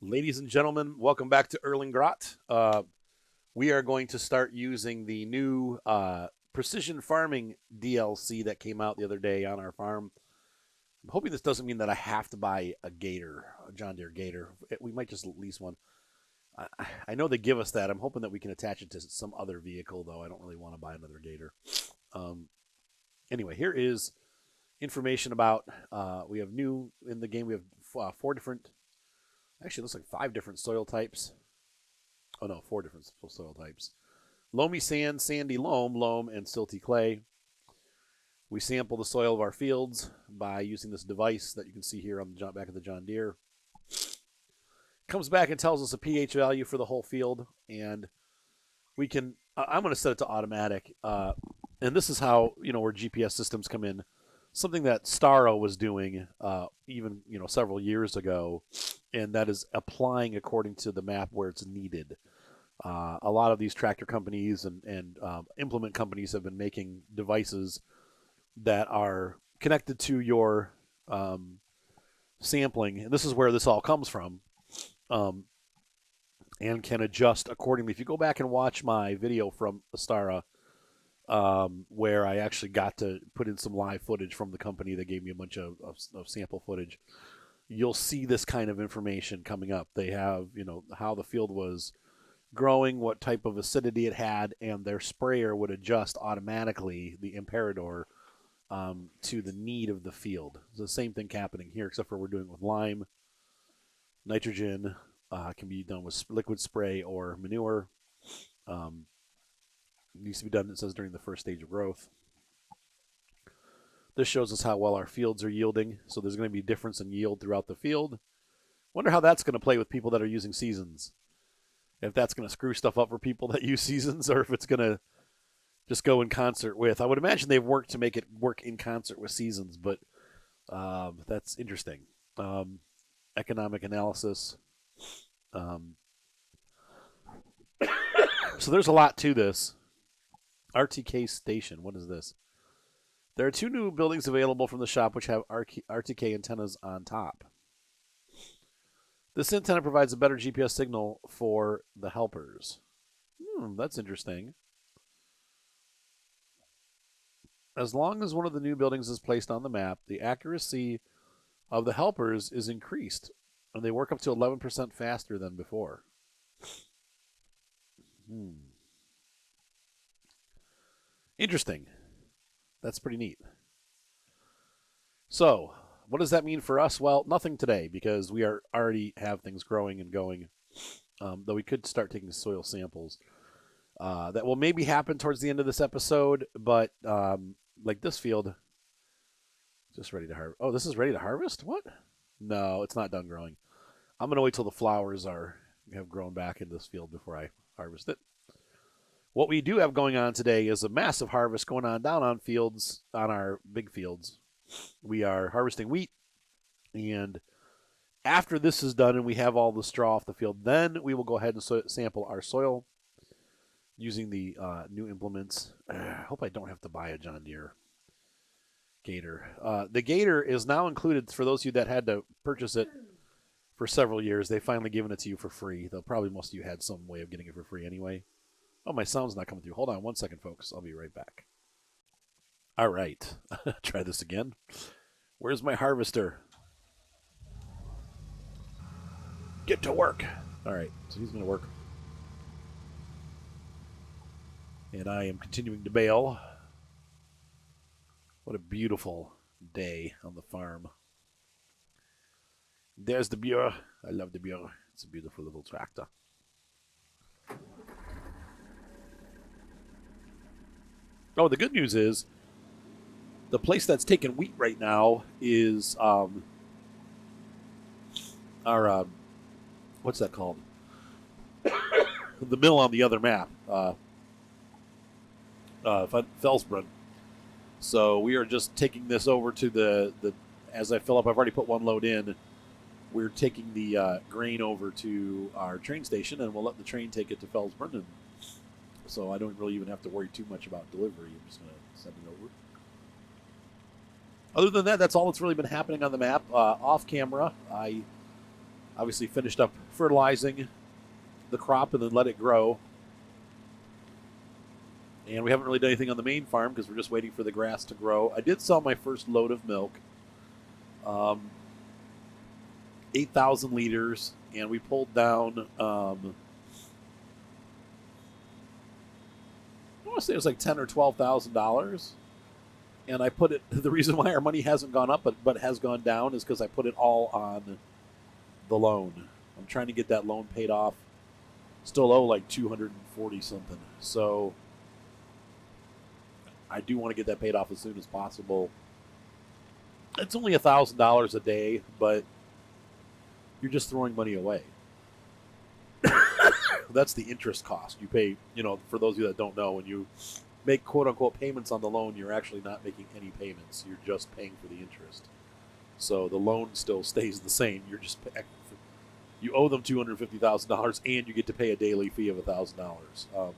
Ladies and gentlemen, welcome back to Erlingrot. We are going to start using the new precision farming DLC that came out the other day on our farm. I'm hoping this doesn't mean that I have to buy a Gator, a John Deere Gator. We might just lease one. I know they give us that. I'm hoping that we can attach it to some other vehicle, though. I don't really want to buy another Gator. Um, anyway, here is information about. We have new in the game. We have four different. Actually, it looks like five different soil types. Oh no, four different soil types: loamy sand, sandy loam, and silty clay. We sample the soil of our fields by using this device that you can see here on the back of the John Deere. Comes back and tells us a pH value for the whole field, and we can. I'm going to set it to automatic, and this is how where GPS systems come in. Something that Staro was doing even several years ago, and that is applying according to the map where it's needed. A lot of these tractor companies and implement companies have been making devices that are connected to your sampling, and this is where this all comes from, and can adjust accordingly. If you go back and watch my video from Astara, where I actually got to put in some live footage from the company that gave me a bunch of sample footage, you'll see this kind of information coming up. They have, how the field was growing, what type of acidity it had, and their sprayer would adjust automatically, the Imperador, to the need of the field. It's the same thing happening here, except for we're doing it with lime. Nitrogen can be done with liquid spray or manure. It needs to be done, it says, during the first stage of growth. This shows us how well our fields are yielding. So there's going to be a difference in yield throughout the field. Wonder how that's going to play with people that are using seasons. If that's going to screw stuff up for people that use seasons, or if it's going to just go in concert with. I would imagine they've worked to make it work in concert with seasons, but that's interesting. Economic analysis. So there's a lot to this. RTK station. What is this? There are two new buildings available from the shop which have RTK antennas on top. This antenna provides a better GPS signal for the helpers. That's interesting. As long as one of the new buildings is placed on the map, the accuracy of the helpers is increased, and they work up to 11% faster than before. Interesting. That's pretty neat. So, what does that mean for us? Well, nothing today, because we already have things growing and going, though we could start taking soil samples. That will maybe happen towards the end of this episode, but like this field, just ready to harvest. Oh, this is ready to harvest? What? No, it's not done growing. I'm going to wait till the flowers have grown back in this field before I harvest it. What we do have going on today is a massive harvest going on down on fields, on our big fields. We are harvesting wheat, and after this is done and we have all the straw off the field, then we will go ahead and sample our soil using the new implements. I hope I don't have to buy a John Deere Gator. The Gator is now included for those of you that had to purchase it for several years. They've finally given it to you for free. Though probably most of you had some way of getting it for free anyway. Oh, my sound's not coming through. Hold on one second, folks. I'll be right back. All right. Try this again. Where's my harvester? Get to work. All right. So he's going to work. And I am continuing to bale. What a beautiful day on the farm. There's the Bureau. I love the Bureau. It's a beautiful little tractor. Oh, the good news is the place that's taking wheat right now is our what's that called? The mill on the other map, Felsbrunn. So we are just taking this over to the as I fill up. I've already put one load in. We're taking the grain over to our train station, and we'll let the train take it to Felsbrunn. So I don't really even have to worry too much about delivery. I'm just going to send it over. Other than that, that's all that's really been happening on the map. Off camera, I Obviously finished up fertilizing the crop and then let it grow. And we haven't really done anything on the main farm because we're just waiting for the grass to grow. I did sell my first load of milk, 8,000 liters, and we pulled down, I want to say it was like $10,000 or $12,000. And I put it, the reason why our money hasn't gone up but has gone down is because I put it all on the loan. I'm trying to get that loan paid off. Still owe like 240 something. So I do want to get that paid off as soon as possible. It's only $1,000 a day, but you're just throwing money away. That's the interest cost you pay. For those of you that don't know, when you make quote unquote payments on the loan, you're actually not making any payments. You're just paying for the interest. So the loan still stays the same. You owe them $250,000 and you get to pay a daily fee of $1,000.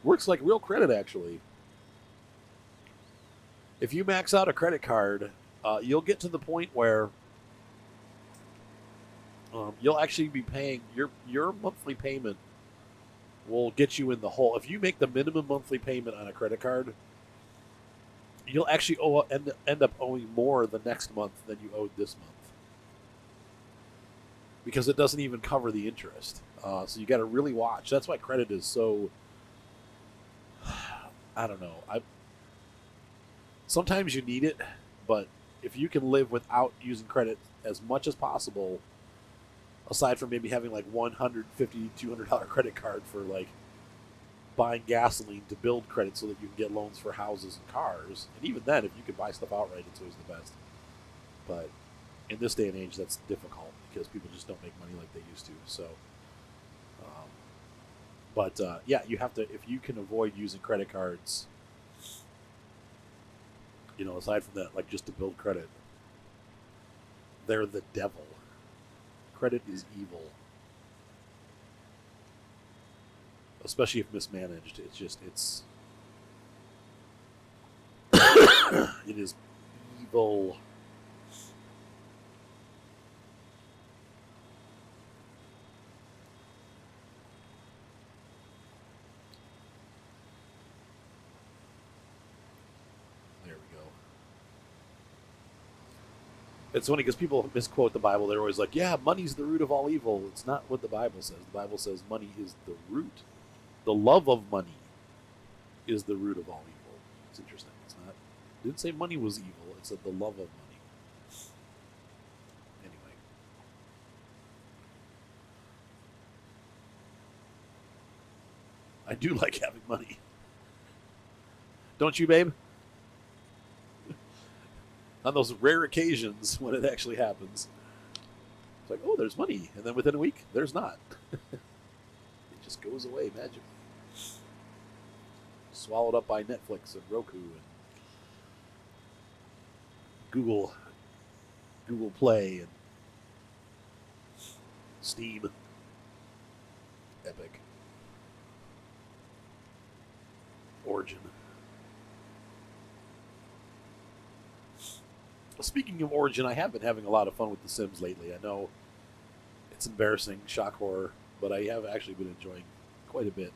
Works like real credit, actually. If you max out a credit card, you'll get to the point where you'll actually be paying your monthly payment will get you in the hole. If you make the minimum monthly payment on a credit card, you'll actually end up owing more the next month than you owed this month, because it doesn't even cover the interest. So you got to really watch. That's why credit is so, I don't know. Sometimes you need it, but if you can live without using credit as much as possible, aside from maybe having like $150, $200 credit card for like buying gasoline to build credit so that you can get loans for houses and cars. And even then, if you can buy stuff outright, it's always the best. But in this day and age, that's difficult because people just don't make money like they used to. So, yeah, you have to, if you can avoid using credit cards, aside from that, like just to build credit, they're the devil. Credit is evil, especially if mismanaged. It is evil. There we go. It's funny because people misquote the Bible. They're always like, yeah, money's the root of all evil. It's not what the Bible says. The Bible says money is the root. The love of money is the root of all evil. It's interesting. It didn't say money was evil. It said the love of money. Anyway. I do like having money. Don't you, babe? On those rare occasions when it actually happens. It's like, oh, there's money. And then within a week, there's not. It just goes away magically. Swallowed up by Netflix and Roku and Google Play and Steam. Epic. Origin. Speaking of Origin, I have been having a lot of fun with The Sims lately. I know it's embarrassing, shock horror, but I have actually been enjoying quite a bit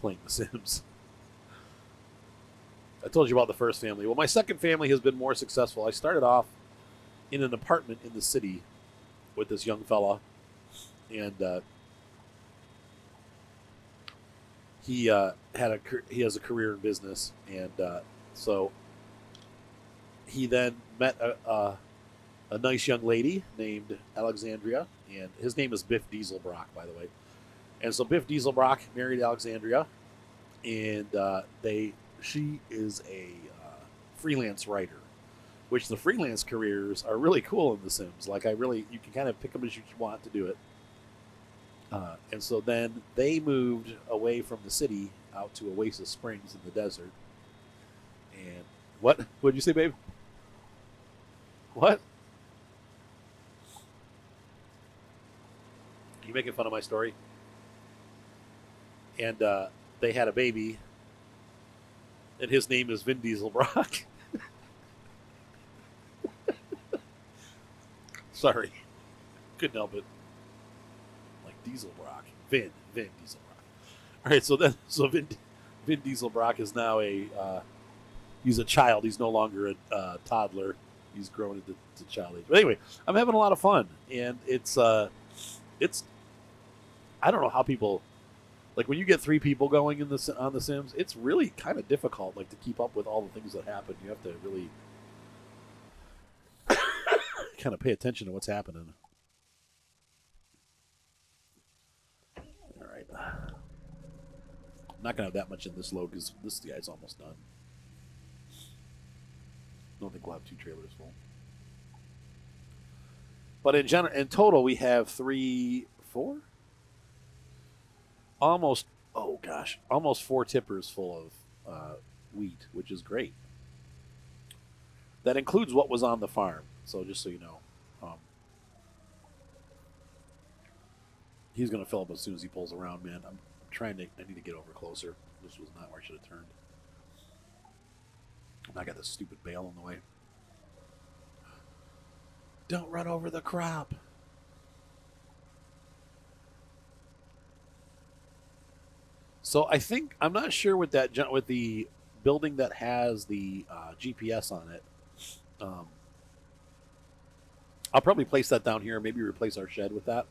playing The Sims. I told you about the first family. Well, my second family has been more successful. I started off in an apartment in the city with this young fella, and he has a career in business, and so he then met a nice young lady named Alexandria, and his name is Biff Dieselbrock, by the way. And so Biff Dieselbrock married Alexandria, and she is a freelance writer, which the freelance careers are really cool in The Sims. Like you can kind of pick them as you want to do it. And so then they moved away from the city out to Oasis Springs in the desert. And what did you say, babe? What? You making fun of my story? And they had a baby, and his name is Vin Dieselbrock. Sorry. Couldn't help it. Like Dieselbrock. Vin Dieselbrock. All right, so Vin Dieselbrock is now he's a child. He's no longer a toddler. He's grown into child age. But anyway, I'm having a lot of fun, and it's I don't know how people like when you get 3 people going on the Sims. It's really kind of difficult, like to keep up with all the things that happen. You have to really kind of pay attention to what's happening. All right, I'm not gonna have that much in this load because this guy's almost done. I don't think we'll have 2 trailers full. But in total, we have 3, 4, almost 4 tippers full of wheat, which is great. That includes what was on the farm. So just so you know, he's going to fill up as soon as he pulls around, man. I need to get over closer. This was not where I should have turned. I got this stupid bale in the way. Don't run over the crop. So I'm not sure with the building that has the GPS on it. I'll probably place that down here. Maybe replace our shed with that.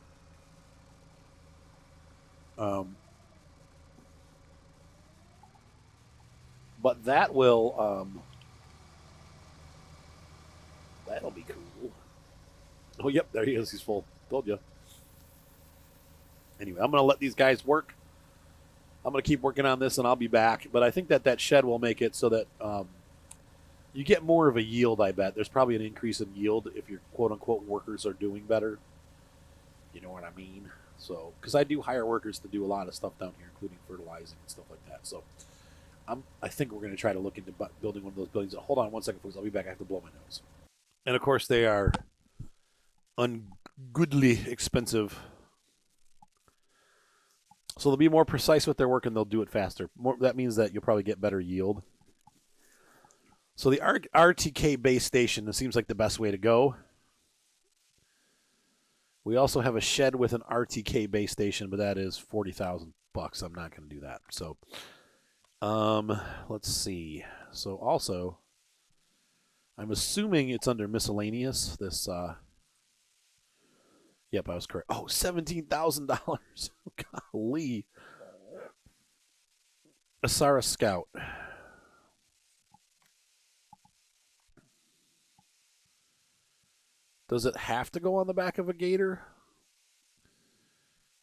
But that will that'll be cool. Oh, yep, there he is. He's full. Told you. Anyway, I'm going to let these guys work. I'm going to keep working on this, and I'll be back. But I think that shed will make it so that you get more of a yield, I bet. There's probably an increase in yield if your quote-unquote workers are doing better. You know what I mean? So, because I do hire workers to do a lot of stuff down here, including fertilizing and stuff like that. So, I think we're going to try to look into building one of those buildings. Hold on one second, folks. I'll be back. I have to blow my nose. And, of course, they are ungoodly expensive. So they'll be more precise with their work, and they'll do it faster. That means that you'll probably get better yield. So the RTK base station, it seems like the best way to go. We also have a shed with an RTK base station, but that is $40,000. I'm not going to do that. So, let's see. So also, I'm assuming it's under miscellaneous. This, yep, I was correct. Oh, $17,000. Golly. Asara Scout. Does it have to go on the back of a Gator?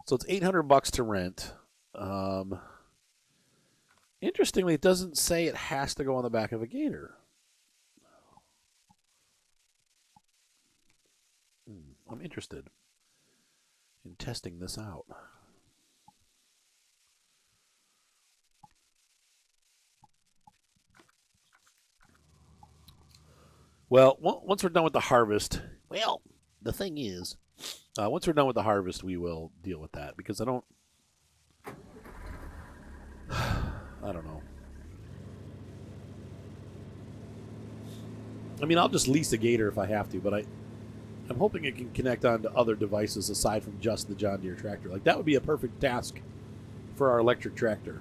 So it's $800 to rent. Interestingly, it doesn't say it has to go on the back of a Gator. I'm interested in testing this out. Well, once we're done with the harvest, well, the thing is, once we're done with the harvest, we will deal with that because I don't know. I mean, I'll just lease a Gator if I have to, but I'm hoping it can connect on to other devices aside from just the John Deere tractor. Like, that would be a perfect task for our electric tractor.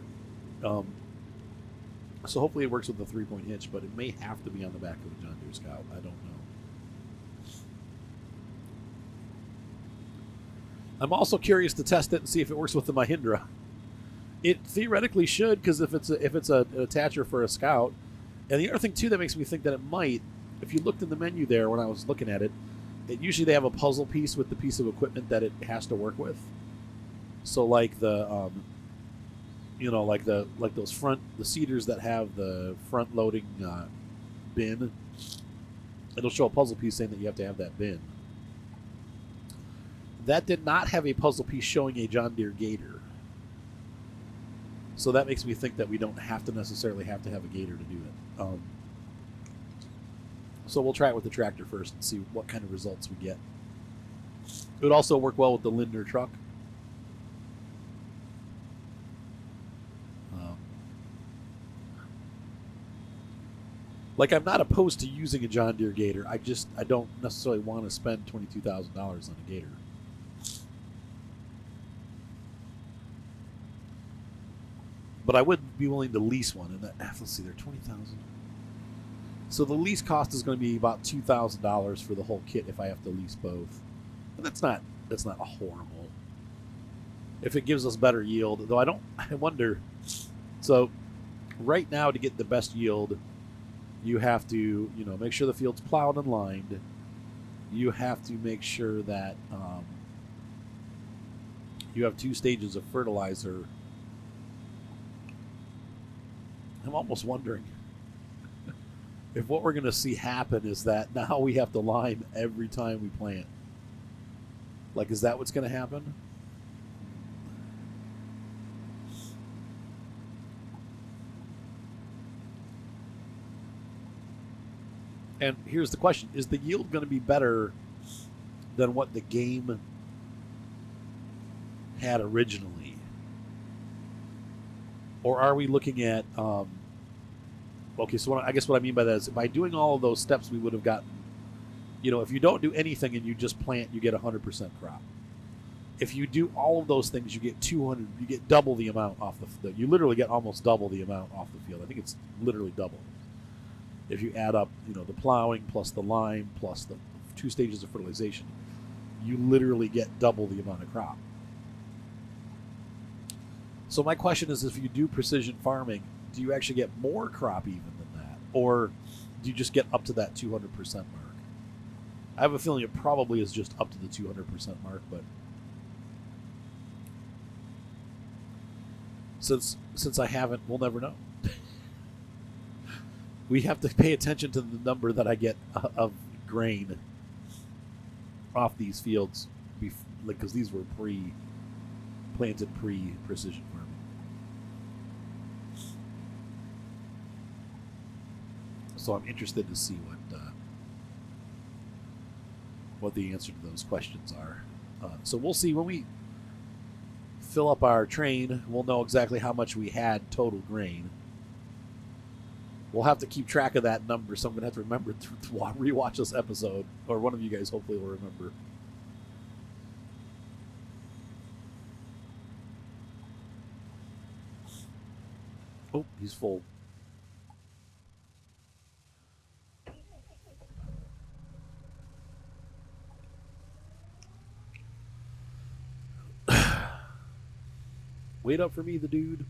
So hopefully it works with the 3-point hitch, but it may have to be on the back of the John Deere Scout. I don't know. I'm also curious to test it and see if it works with the Mahindra. It theoretically should, because if it's an attacher for a Scout. And the other thing, too, that makes me think that it might, if you looked in the menu there when I was looking at it, usually they have a puzzle piece with the piece of equipment that it has to work with. So like the, like those the seeders that have the front loading bin, it'll show a puzzle piece saying that you have to have that bin. That did not have a puzzle piece showing a John Deere Gator. So that makes me think that we don't necessarily have to have a Gator to do it. So we'll try it with the tractor first and see what kind of results we get. It would also work well with the Lindner truck. Like, I'm not opposed to using a John Deere Gator. I don't necessarily want to spend $22,000 on a Gator. but I would be willing to lease one. And that, let's see, they're 20,000. So the lease cost is going to be about $2,000 for the whole kit if I have to lease both, and that's not a horrible. If it gives us better yield, though, I wonder. So right now, to get the best yield, you have to make sure the field's plowed and lined. You have to make sure that you have 2 stages of fertilizer. I'm almost wondering if what we're going to see happen is that now we have to lime every time we plant. Like, is that what's going to happen? And here's the question. Is the yield going to be better than what the game had originally? Or are we looking at... okay, so I guess what I mean by that is by doing all of those steps, we would have gotten... if you don't do anything and you just plant, you get 100% crop. If you do all of those things, you get 200. You get double the amount off the... You literally get almost double the amount off the field. I think it's literally double. If you add up, the plowing plus the lime plus the 2 stages of fertilization, you literally get double the amount of crop. So my question is, if you do precision farming, do you actually get more crop even than that? Or do you just get up to that 200% mark? I have a feeling it probably is just up to the 200% mark, but since I haven't, we'll never know. We have to pay attention to the number that I get of grain off these fields, because these were planted pre-precision farming. So I'm interested to see what the answer to those questions are. So we'll see when we fill up our train. We'll know exactly how much we had total grain. We'll have to keep track of that number, so I'm going to have to remember to rewatch this episode, or one of you guys hopefully will remember. Oh, he's full. Wait up for me, the dude.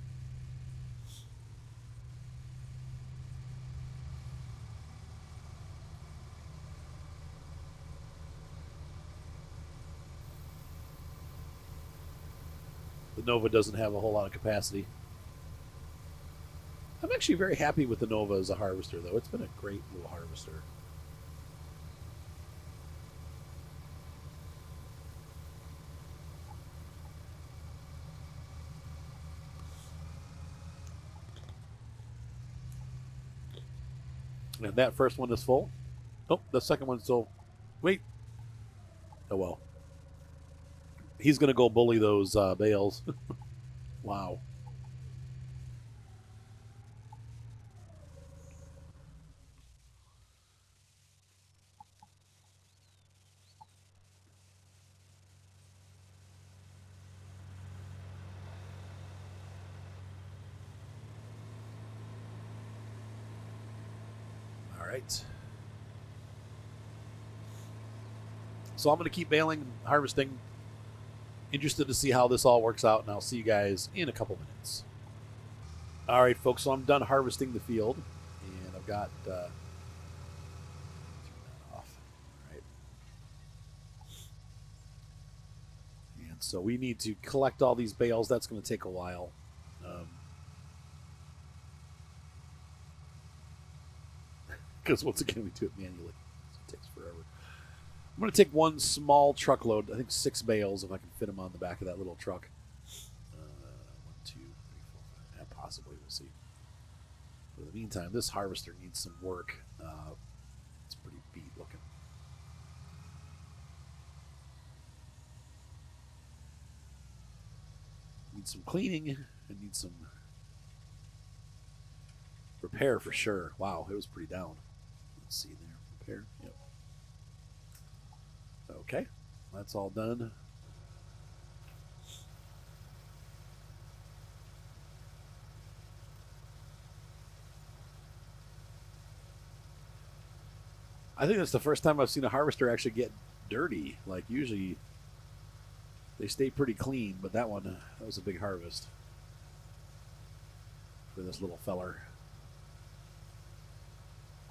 The Nova doesn't have a whole lot of capacity. I'm actually very happy with the Nova as a harvester, though. It's been a great little harvester. And that first one is full. Oh, the second one's still... Wait. Oh, well. He's going to go bully those bales. Wow. All right. So I'm going to keep baling, harvesting. Interested to see how this all works out, and I'll see you guys in a couple minutes. All right, folks, so I'm done harvesting the field, and I've got turn that off. All right. And so we need to collect all these bales. That's going to take a while. Because once again, we do it manually. So it takes forever. I'm going to take one small truckload, I think 6 bales, if I can fit them on the back of that little truck. 1, 2, 3, 4, 5. Possibly, we'll see. But in the meantime, this harvester needs some work. It's pretty beat looking. Needs some cleaning and needs some repair for sure. Wow, it was pretty down. Let's see there. Repair. Yep. Okay, that's all done. I think that's the first time I've seen a harvester actually get dirty. Like usually they stay pretty clean, but that one, that was a big harvest for this little feller.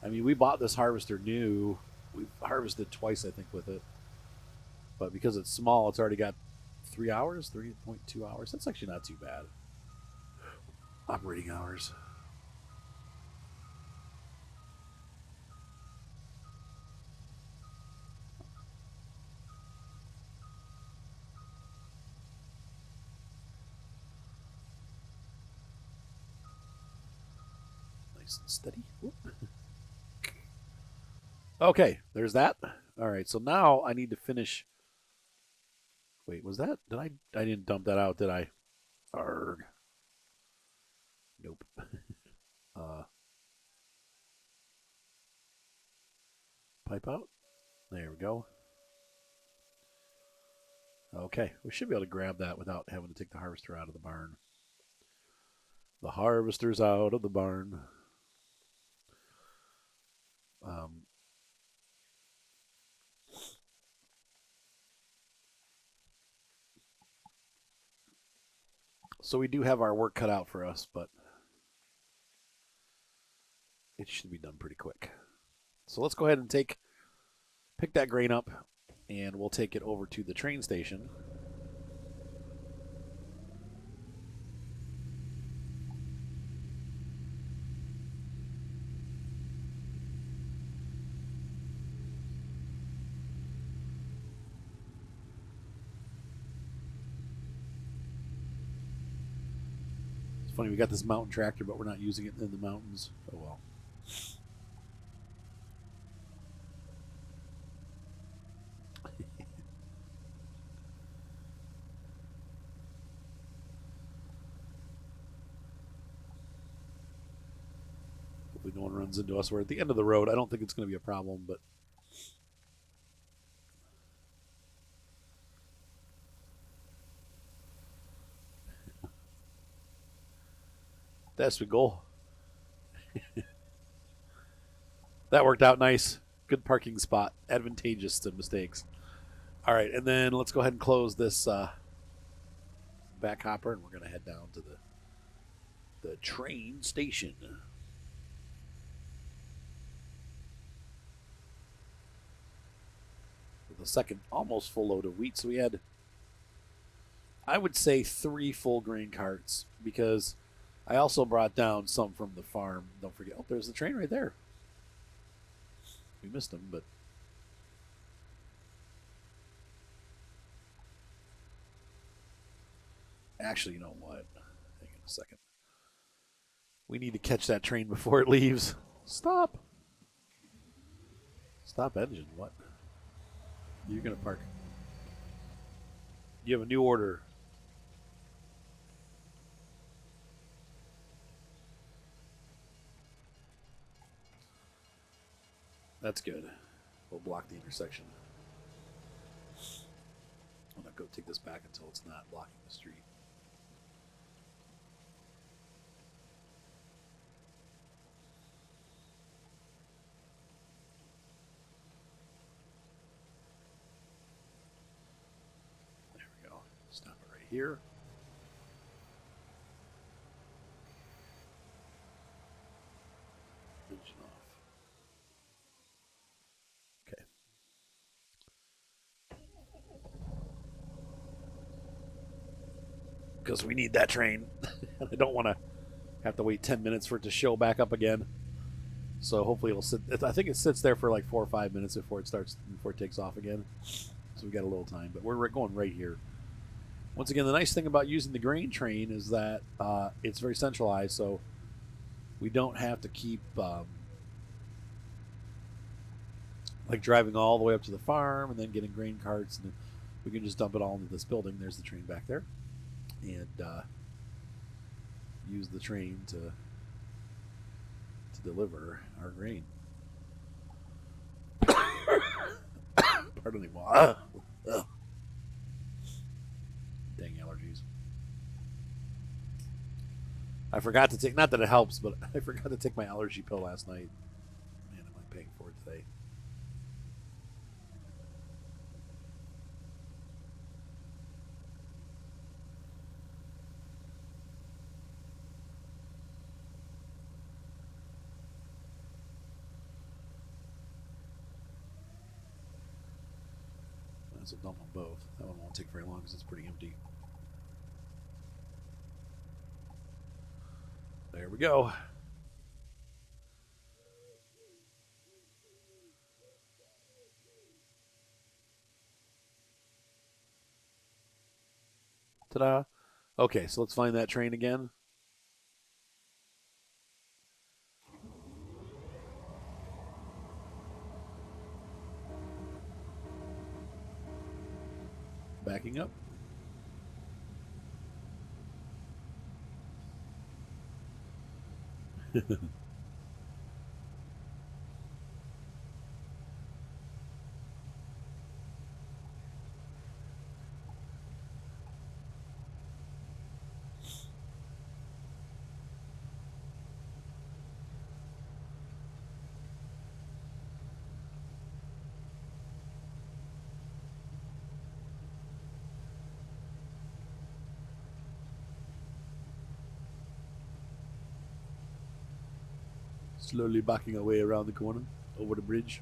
I mean, we bought this harvester new. We've harvested twice, I think, with it. But because it's small, it's already got 3 hours, 3.2 hours. That's actually not too bad. Operating hours. Nice and steady. Whoop. Okay, there's that. All right, so now I need to finish. Wait, was that? Did I didn't dump that out, did I? Arrgh. Nope. Pipe out. There we go. Okay, we should be able to grab that without having to take the harvester out of the barn. The harvester's out of the barn. So we do have our work cut out for us, but it should be done pretty quick. So let's go ahead and pick that grain up, and we'll take it over to the train station. It's funny, we got this mountain tractor, but we're not using it in the mountains. Oh well. Hopefully no one runs into us. We're at the end of the road. I don't think it's going to be a problem, but that's the goal. That worked out nice. Good parking spot. Advantageous to mistakes. All right, and then let's go ahead and close this back hopper, and we're going to head down to the train station. With a second almost full load of wheat. So we had, I would say, 3 full grain carts, because I also brought down some from the farm. Don't forget, oh, there's the train right there. We missed him, but actually, you know what? Hang on a second. We need to catch that train before it leaves. Stop. Stop engine. What? You're going to park. You have a new order. That's good. We'll block the intersection. I'm not going to take this back until it's not blocking the street. There we go. Stop it right here. Engine off. Okay. Because we need that train. I don't want to have to wait 10 minutes for it to show back up again. So hopefully it'll sit. I think it sits there for like 4 or 5 minutes before it takes off again. So we got a little time, but we're going right here. Once again, the nice thing about using the grain train is that it's very centralized, so we don't have to keep like driving all the way up to the farm and then getting grain carts, and then we can just dump it all into this building. There's the train back there, and use the train to deliver our grain. Pardon me. Dang allergies. I forgot to take, not that it helps, but I forgot to take my allergy pill last night. Man, am I paying for it today. So dump them both. That one won't take very long because it's pretty empty. There we go. Ta-da. Okay, so let's find that train again. Backing up. Slowly backing our way around the corner, over the bridge.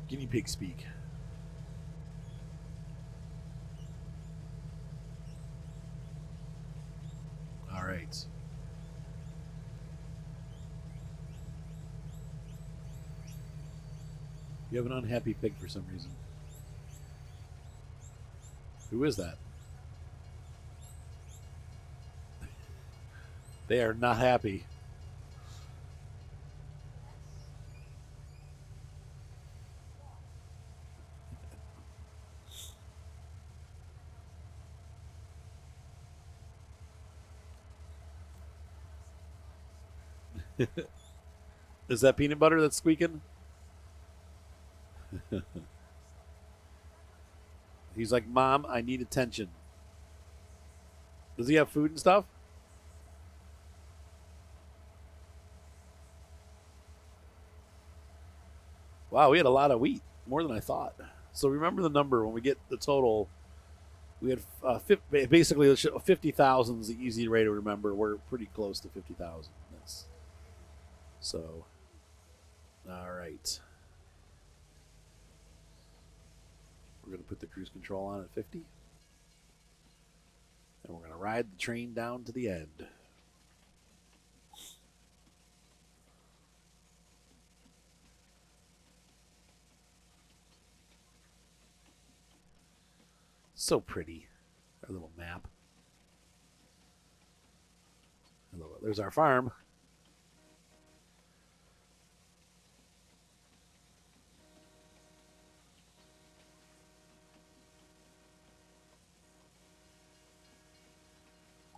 Guinea pig speak. All right. You have an unhappy pig for some reason. Who is that? They are not happy. Is that peanut butter that's squeaking? He's like, Mom, I need attention. Does he have food and stuff? Wow, we had a lot of wheat, more than I thought. So remember the number when we get the total. We had basically 50,000 is the easy way to remember. We're pretty close to 50,000. So, all right. We're going to put the cruise control on at 50. And we're going to ride the train down to the end. So pretty. Our little map. There's our farm.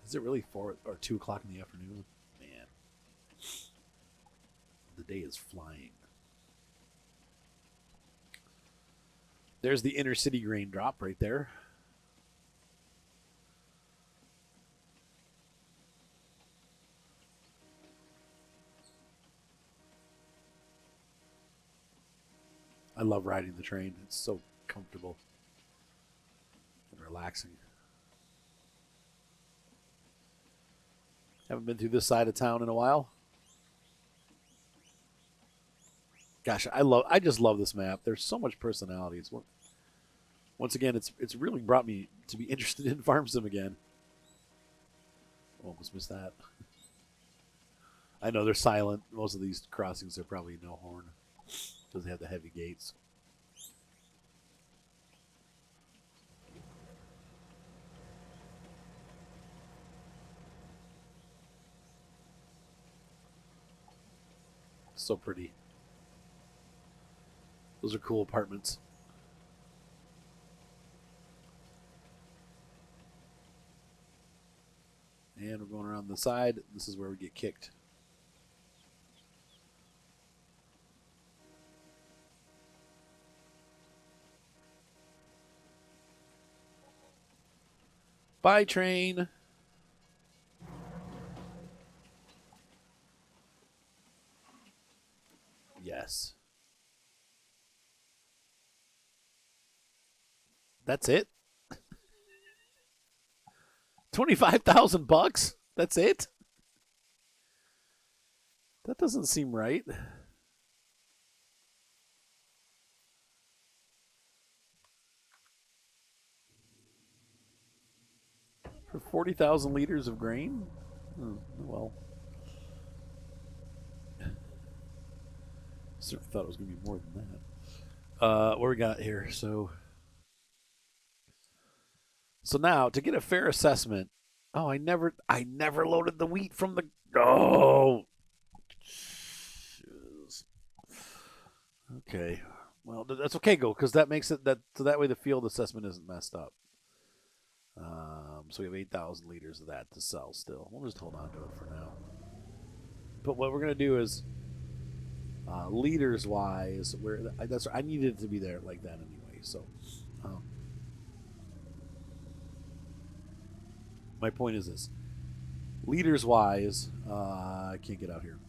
Is it really 4 or 2 o'clock in the afternoon? Man. The day is flying. There's the inner city grain drop right there. I love riding the train. It's so comfortable and relaxing. Haven't been through this side of town in a while. Gosh, I just love this map. There's so much personality. Once again, it's really brought me to be interested in farm sim again. Almost missed that. I know they're silent. Most of these crossings are probably no horn because they have the heavy gates. So pretty. Those are cool apartments. And we're going around the side. This is where we get kicked. Bye, train. Yes. That's it? $25,000? That's it? That doesn't seem right. For 40,000 liters of grain? Well, certainly thought it was going to be more than that. What we got here? So now to get a fair assessment. Oh, I never loaded the wheat from the. Oh, jeez. Okay. Well, that's okay, go, because that makes it that so that way the field assessment isn't messed up. So we have 8,000 liters of that to sell still. We'll just hold on to it for now. But what we're gonna do is, liters wise, where that's I needed it to be there like that anyway. So, um, my point is this: liters wise, I can't get out here.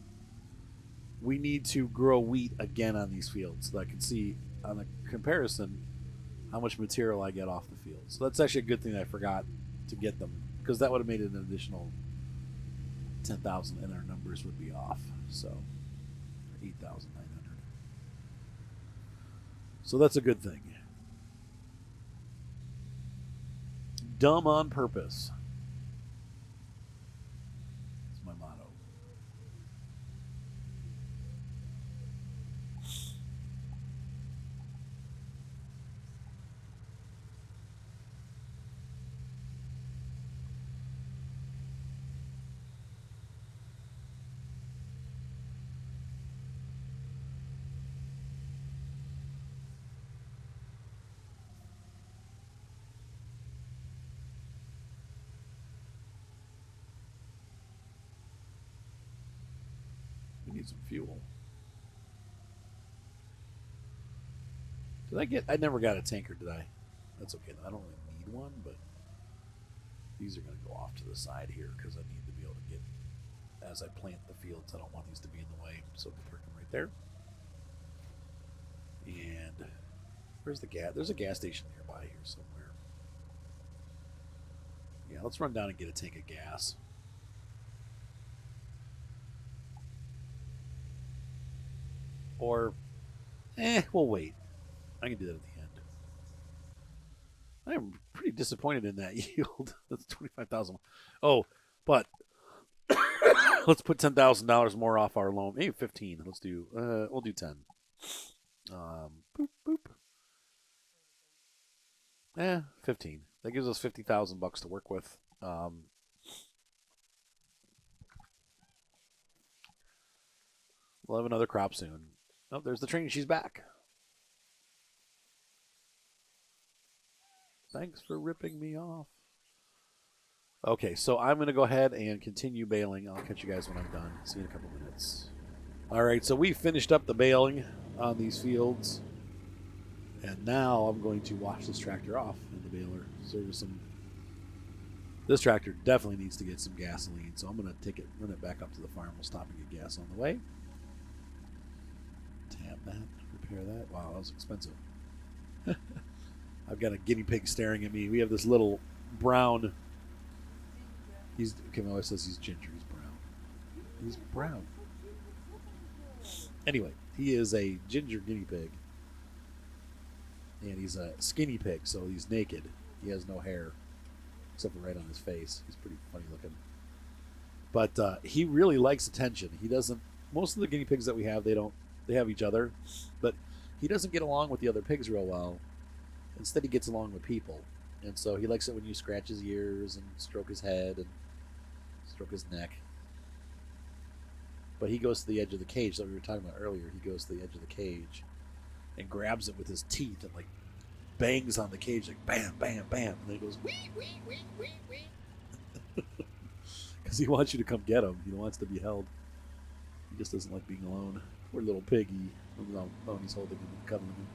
We need to grow wheat again on these fields so that I can see on a comparison how much material I get off the field. So that's actually a good thing that I forgot to get them, because that would have made it an additional 10,000 and our numbers would be off. So 8,900. So that's a good thing. Dumb on purpose. That's my motto. We need some fuel. Did I get? I never got a tanker, did I? That's okay. I don't really need one, but these are going to go off to the side here because I need to be able to get, as I plant the fields, I don't want these to be in the way. So we'll park them right there. And where's the gas? There's a gas station nearby here somewhere. Yeah, let's run down and get a tank of gas. Or, we'll wait. I can do that at the end. I am pretty disappointed in that yield. That's 25,000. Oh, but let's put $10,000 more off our loan. Maybe 15. Let's do. We'll do 10. Boop boop. 15. That gives us $50,000 to work with. We'll have another crop soon. Oh, there's the train. She's back. Thanks for ripping me off. Okay, so I'm going to go ahead and continue baling. I'll catch you guys when I'm done. See you in a couple minutes. All right, so we finished up the baling on these fields. And now I'm going to wash this tractor off in the baler. Service some. This tractor definitely needs to get some gasoline, so I'm going to take it, run it back up to the farm. We'll stop and get gas on the way. Tap that, repair that. Wow, that was expensive. I've got a guinea pig staring at me. We have this little brown. My wife says he's ginger. He's brown. He's brown. Anyway, he is a ginger guinea pig. And he's a skinny pig, so he's naked. He has no hair, except for right on his face. He's pretty funny looking. But he really likes attention. He doesn't. Most of the guinea pigs that we have, they have each other, but he doesn't get along with the other pigs real well. Instead, he gets along with people, and so he likes it when you scratch his ears and stroke his head and stroke his neck. But he goes to the edge of the cage that we were talking about earlier. He goes to the edge of the cage and grabs it with his teeth and like bangs on the cage like bam, bam, bam, and then he goes wee, wee, wee, wee, wee, because he wants you to come get him. He wants to be held. He just doesn't like being alone. Poor little piggy. Oh, he's holding him and cuddling him.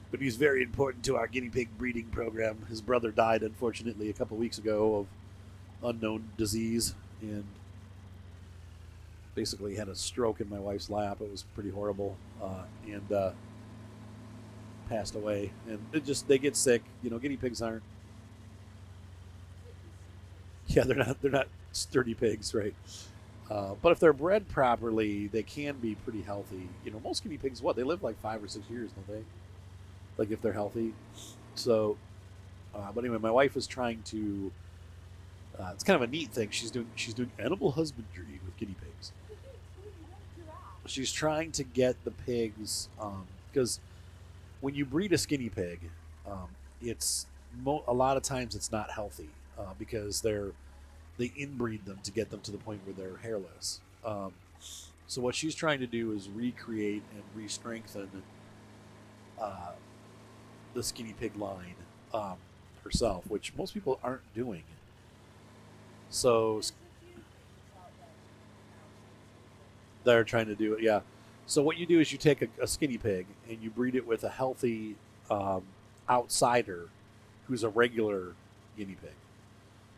But he's very important to our guinea pig breeding program. His brother died, unfortunately, a couple weeks ago of unknown disease, and basically had a stroke in my wife's lap. It was pretty horrible. And passed away, and they get sick. Guinea pigs aren't. Yeah, they're not sturdy pigs, right? But if they're bred properly, they can be pretty healthy. Most guinea pigs, they live like 5 or 6 years, don't they? Like if they're healthy. So, but anyway, my wife is trying to. It's kind of a neat thing. She's doing animal husbandry with guinea pigs. She's trying to get the pigs because when you breed a skinny pig, um, it's a lot of times it's not healthy because they inbreed them to get them to the point where they're hairless. So what she's trying to do is recreate and re-strengthen uh, the skinny pig line herself, which most people aren't doing. So they're trying to do it, yeah. So what you do is you take a skinny pig and you breed it with a healthy um, outsider who's a regular guinea pig,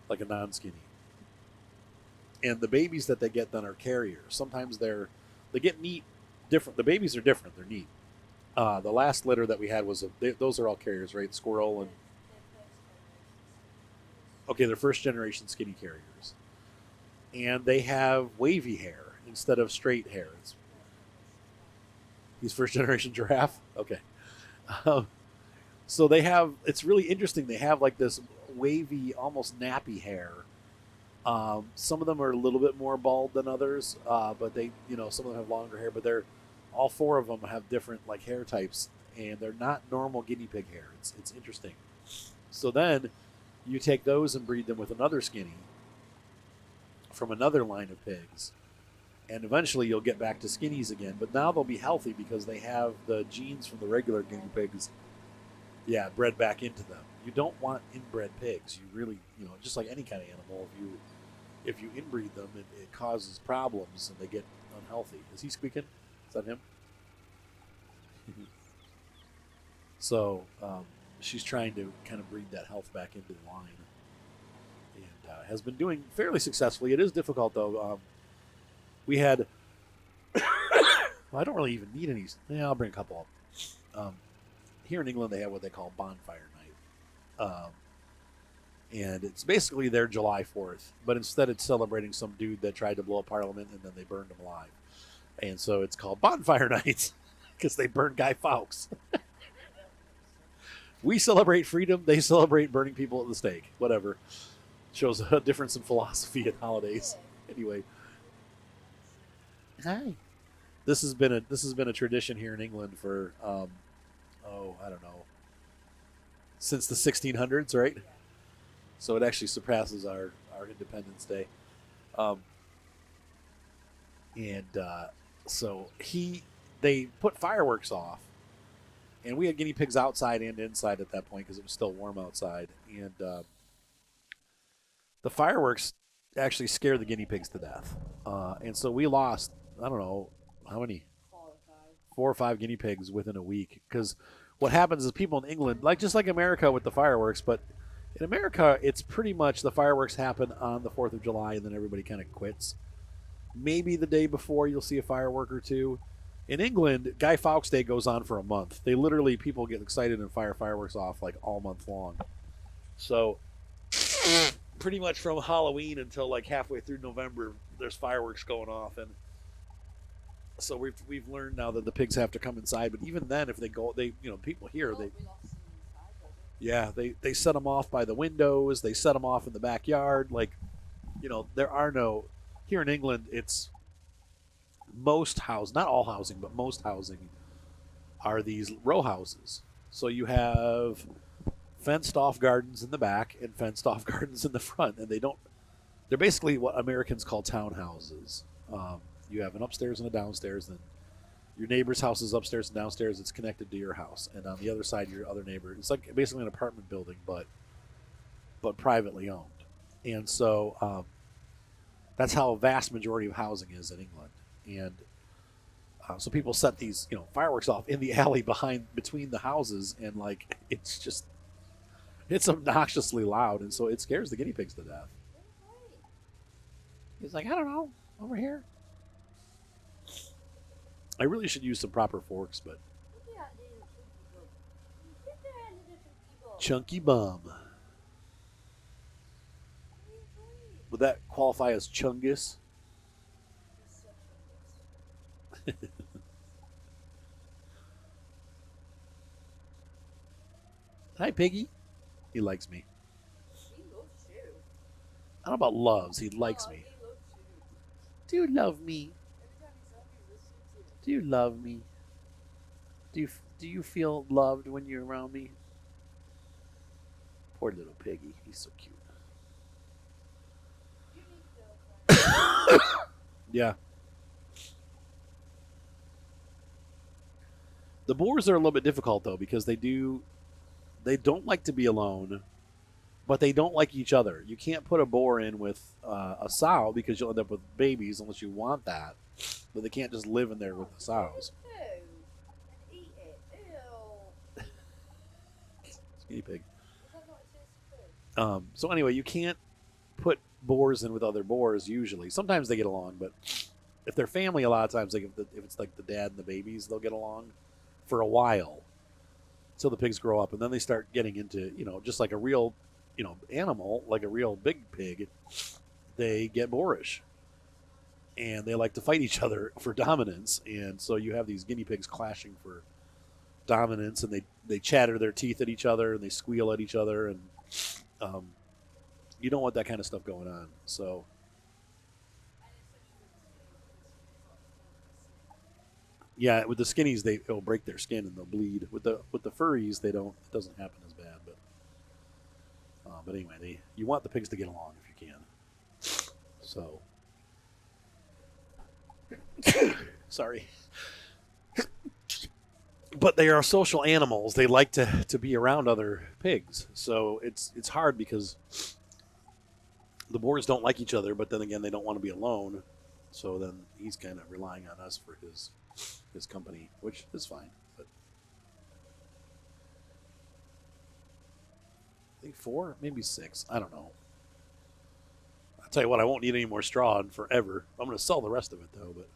like a non-skinny. And the babies that they get then are carriers. Sometimes they get neat, different. The babies are different. They're neat. The last litter that we had those are all carriers, right? Squirrel and okay, they're first generation skinny carriers, and they have wavy hair instead of straight hair. He's first generation giraffe. Okay, um, so they have. It's really interesting. They have like this wavy, almost nappy hair. Some of them are a little bit more bald than others, but some of them have longer hair. But all four of them have different like hair types, and they're not normal guinea pig hair. It's interesting. So then you take those and breed them with another skinny from another line of pigs, and eventually you'll get back to skinnies again. But now they'll be healthy because they have the genes from the regular guinea pigs, yeah, bred back into them. You don't want inbred pigs. You really, just like any kind of animal, if you inbreed them, it causes problems and they get unhealthy. Is he squeaking? Is that him? So she's trying to kind of breed that health back into the line, and has been doing fairly successfully. It is difficult though. We had, well, I don't really even need any. Yeah, I'll bring a couple up. Here in England, they have what they call bonfire night, and it's basically their July 4th, but instead it's celebrating some dude that tried to blow up Parliament and then they burned him alive, and so it's called bonfire night because they burned Guy Fawkes. We celebrate freedom; they celebrate burning people at the stake. Whatever, shows a difference in philosophy at holidays. Anyway, hi. This has been a tradition here in England for I don't know, since the 1600s, right? So it actually surpasses our Independence Day, um, and so they put fireworks off, and we had guinea pigs outside and inside at that point because it was still warm outside, and the fireworks actually scared the guinea pigs to death, and so we lost I don't know how many 4 or 5 guinea pigs within a week because what happens is people in England, like just like America with the fireworks, but in America it's pretty much the fireworks happen on the 4th of July and then everybody kind of quits. Maybe the day before you'll see a firework or two. In England, Guy Fawkes Day goes on for a month. They literally people get excited and fire fireworks off like all month long. So pretty much from Halloween until like halfway through November, there's fireworks going off, and so we've learned now that the pigs have to come inside. But even then, if they go, people here they set them off by the windows. They set them off in the backyard. Like there are no here in England. It's most house, not all housing, but most housing are these row houses. So you have fenced off gardens in the back and fenced off gardens in the front, and they're basically what Americans call townhouses. You have an upstairs and a downstairs, and your neighbor's house is upstairs and downstairs. It's connected to your house, and on the other side, your other neighbor. It's like basically an apartment building, but privately owned. And so that's how a vast majority of housing is in England. And so people set these fireworks off in the alley between the houses, and like it's obnoxiously loud, and so it scares the guinea pigs to death. He's like, I don't know, over here. I really should use some proper forks, but Chunky bum. Would that qualify as chungus? Hi, Piggy. He likes me. I don't know about loves. He likes me. Do you love me? Do you love me? Do you feel loved when you're around me? Poor little piggy. He's so cute. Yeah. The boars are a little bit difficult though because they don't like to be alone, but they don't like each other. You can't put a boar in with a sow because you'll end up with babies unless you want that. But they can't just live in there with the sows. Guinea pig. So anyway, you can't put boars in with other boars usually. Sometimes they get along, but if they're family, a lot of times if it's like the dad and the babies, they'll get along for a while until the pigs grow up, and then they start getting into just like a real animal, like a real big pig. They get boorish, and they like to fight each other for dominance, and so you have these guinea pigs clashing for dominance, and they chatter their teeth at each other and they squeal at each other, and um, you don't want that kind of stuff going on. So yeah, with the skinnies, it'll break their skin and they'll bleed. With the furries, they don't. It doesn't happen as bad. But anyway, you want the pigs to get along if you can. So sorry, but they are social animals. They like to be around other pigs. So it's hard because the boars don't like each other, but then again, they don't want to be alone. So then he's kind of relying on us for his company, which is fine. But I think 4, maybe 6. I don't know. I'll tell you what, I won't need any more straw in forever. I'm going to sell the rest of it though. But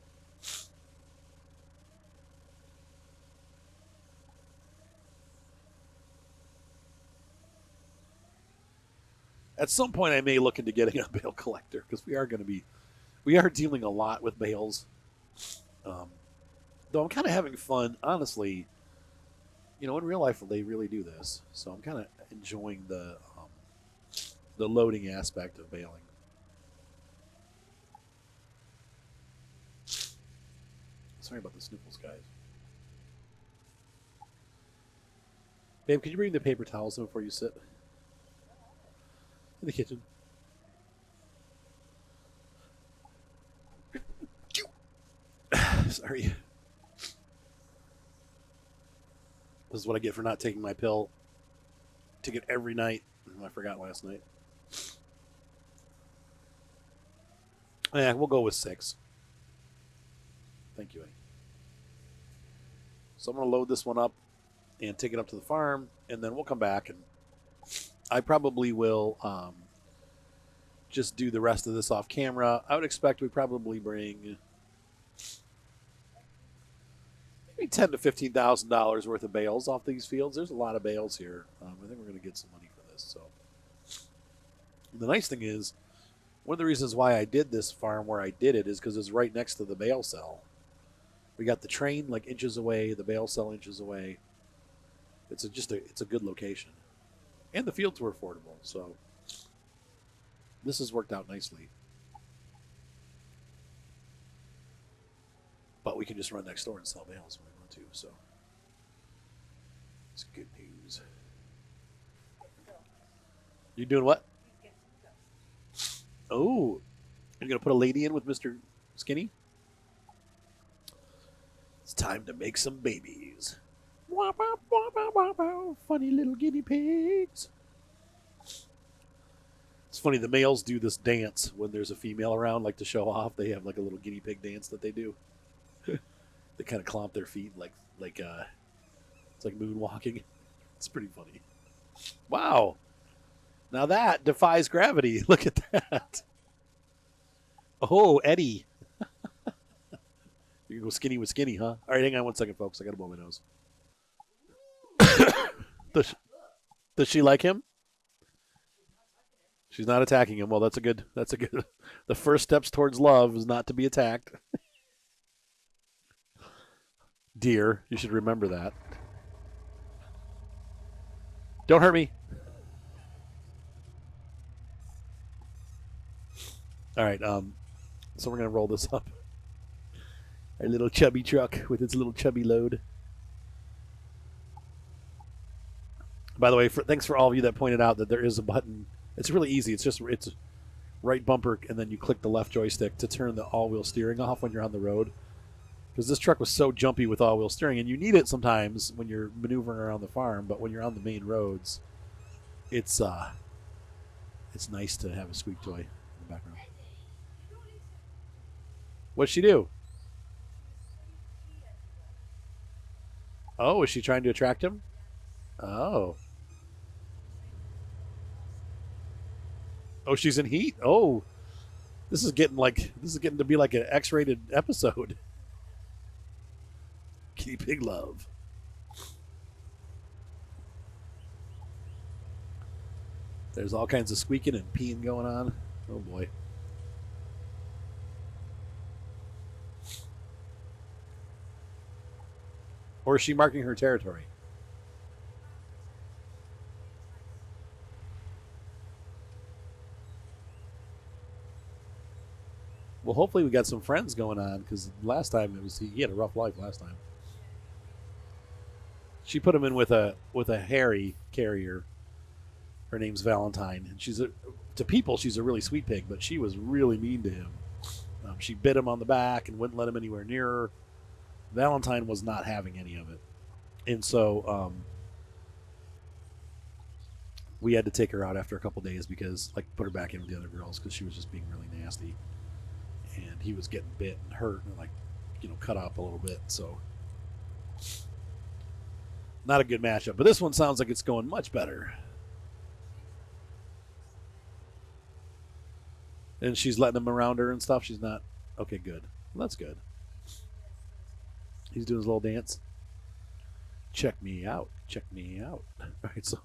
at some point, I may look into getting a bale collector because we are dealing a lot with bales. Um, though I'm kind of having fun, honestly. In real life, they really do this, so I'm kind of enjoying the loading aspect of baling. Sorry about the sniffles, guys. Babe, can you bring the paper towels in before you sit in the kitchen? Sorry. This is what I get for not taking my pill. Take it every night. I forgot last night. Yeah, we'll go with 6. Thank you, Eddie. So I'm going to load this one up and take it up to the farm, and then we'll come back, and I probably will just do the rest of this off camera. I would expect we probably bring maybe $10,000 to $15,000 worth of bales off these fields. There's a lot of bales here. I think we're going to get some money for this. So the nice thing is, one of the reasons why I did this farm where I did it is because it's right next to the bale cell. We got the train like inches away, the bale cell inches away. It's a good location, and the fields were affordable. So this has worked out nicely. But we can just run next door and sell bales when we want to. So it's good news. You doing what? Oh, you're gonna put a lady in with Mr. Skinny? It's time to make some babies. Funny little guinea pigs. It's funny, the males do this dance when there's a female around, like to show off. They have like a little guinea pig dance that they do. They kind of clomp their feet like it's like moonwalking. It's pretty funny. Wow. Now that defies gravity. Look at that. Oh, Eddie. You can go skinny with skinny, huh? All right, hang on one second, folks. I got to blow my nose. Does she like him? She's not attacking him. Well, that's a good. That's a good. The first steps towards love is not to be attacked. Dear, you should remember that. Don't hurt me. All right. So we're gonna roll this up. Our little chubby truck with its little chubby load. By the way, thanks for all of you that pointed out that there is a button. It's really easy. It's right bumper, and then you click the left joystick to turn the all-wheel steering off when you're on the road. Because this truck was so jumpy with all-wheel steering, and you need it sometimes when you're maneuvering around the farm. But when you're on the main roads, it's nice to have a squeak toy in the background. What'd she do? Oh, is she trying to attract him? Oh. Oh, she's in heat. Oh, this is getting to be like an X-rated episode. Keeping love. There's all kinds of squeaking and peeing going on. Oh boy. Or is she marking her territory? Well, hopefully we got some friends going on because last time he had a rough life last time. She put him in with a hairy carrier. Her name's Valentine, and to people she's a really sweet pig, but she was really mean to him. She bit him on the back and wouldn't let him anywhere near her. Valentine was not having any of it, and so we had to take her out after a couple days because put her back in with the other girls because she was just being really nasty. And he was getting bit and hurt and cut up a little bit. So not a good matchup. But this one sounds like it's going much better. And she's letting him around her and stuff. She's not. Okay, good. Well, that's good. He's doing his little dance. Check me out. Check me out. All right, so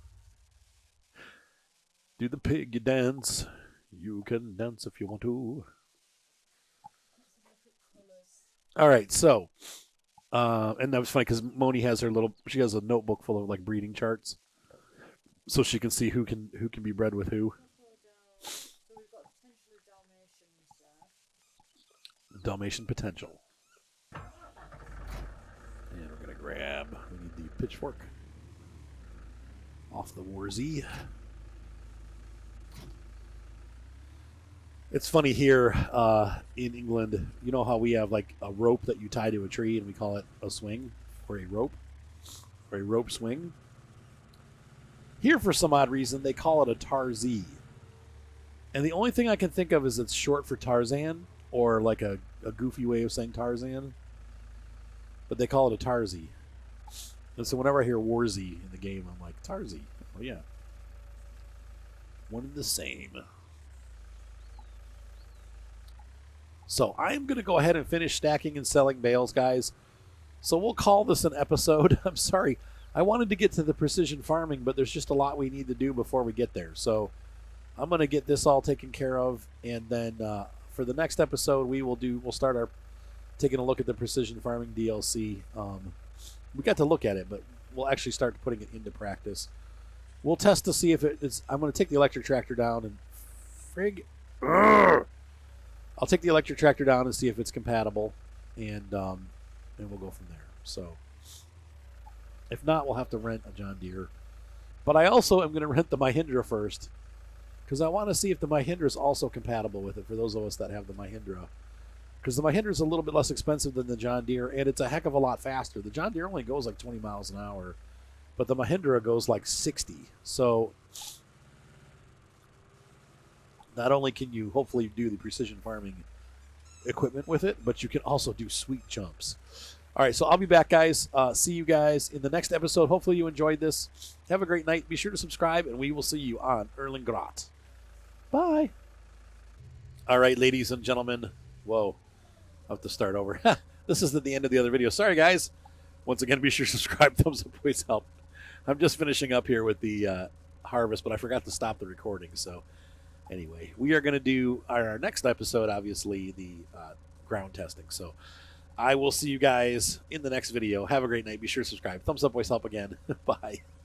do the pig dance. You can dance if you want to. All right, so, and that was funny because Moni has she has a notebook full of breeding charts, so she can see who can be bred with who. Dalmatian potential. And we're gonna we need the pitchfork off the Warzy. It's funny here in England, you know how we have a rope that you tie to a tree and we call it a swing or a rope swing? Here, for some odd reason, they call it a tarzee. And the only thing I can think of is it's short for Tarzan or a goofy way of saying Tarzan. But they call it a tarzee. And so whenever I hear Warzy in the game, I'm like, tarzee. Oh, yeah. One and the same. So I'm going to go ahead and finish stacking and selling bales, guys. So we'll call this an episode. I'm sorry. I wanted to get to the precision farming, but there's just a lot we need to do before we get there. So I'm going to get this all taken care of. And then for the next episode, we'll start taking a look at the precision farming DLC. We got to look at it, but we'll actually start putting it into practice. We'll test to see if it's. I'm going to take the electric tractor down and I'll take the electric tractor down and see if it's compatible, and we'll go from there. So, if not, we'll have to rent a John Deere. But I also am going to rent the Mahindra first, because I want to see if the Mahindra is also compatible with it for those of us that have the Mahindra. Because the Mahindra is a little bit less expensive than the John Deere, and it's a heck of a lot faster. The John Deere only goes 20 miles an hour, but the Mahindra goes 60. So not only can you hopefully do the precision farming equipment with it, but you can also do sweet jumps. All right, so I'll be back, guys. See you guys in the next episode. Hopefully you enjoyed this. Have a great night. Be sure to subscribe, and we will see you on Erlengrot. Bye. All right, ladies and gentlemen. Whoa. I'll have to start over. This isn't the end of the other video. Sorry, guys. Once again, be sure to subscribe. Thumbs up always help. I'm just finishing up here with the harvest, but I forgot to stop the recording. So anyway, we are going to do our next episode, obviously, the ground testing. So I will see you guys in the next video. Have a great night. Be sure to subscribe. Thumbs up, voice help again. Bye.